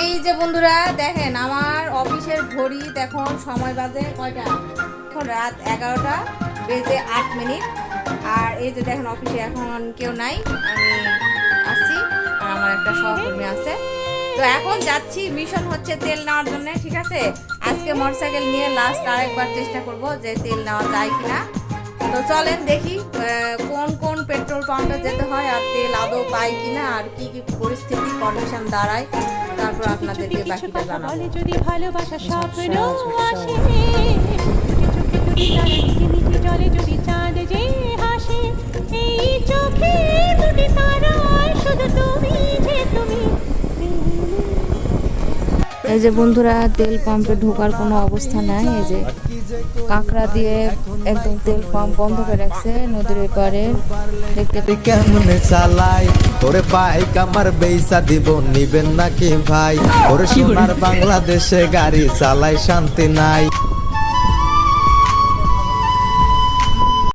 এই যে বন্ধুরা দেখেন আমার অফিসের ঘড়ি এখন সময় বাজে কয়টা, এখন রাত 11টা বেজে 8 মিনিট। আর এই যে দেখেন অফিসে এখন কেউ নাই, আমি আছি আর আমার একটা সহকর্মী আছে। তো এখন যাচ্ছি, মিশন হচ্ছে তেল নেওয়ার জন্য। ঠিক আছে, আজকে মোটরসাইকেল নিয়ে লাস্ট আরেকবার চেষ্টা করব যে তেল নেওয়া যায় কিনা। তো চলেন দেখি কোন কোন পেট্রোল পাম্পে যেতে হয় আর তেল আদৌ পাই কিনা আর কি কি পরিস্থিতি কন্ডিশন দাঁড়ায়, তারপর আপনাদেরকে বাকিটা জানাবো। যদি ভালোবাসা স্বপ্ন আসে, চোখে চোখে দুটি তারা নিচে নিচে জলে যদি চাঁদ যে হাসে, এই চোখে দুটি তারায় শুধু তুমি যে তুমি। এই যে বন্ধুরা তেল পাম্পে ঢোকার কোনো অবস্থা নাই, এই যে কাঁকড়া দিয়ে একদম তেল পাম্প বন্ধ করে রাখছে নদীর এপারে। দেখতে কেমনে চালাই ওরে বাইক আমার বেইসা দিব নিবেন নাকি ভাই? ওরে সোনার বাংলাদেশে গাড়ি চালাই শান্তি নাই।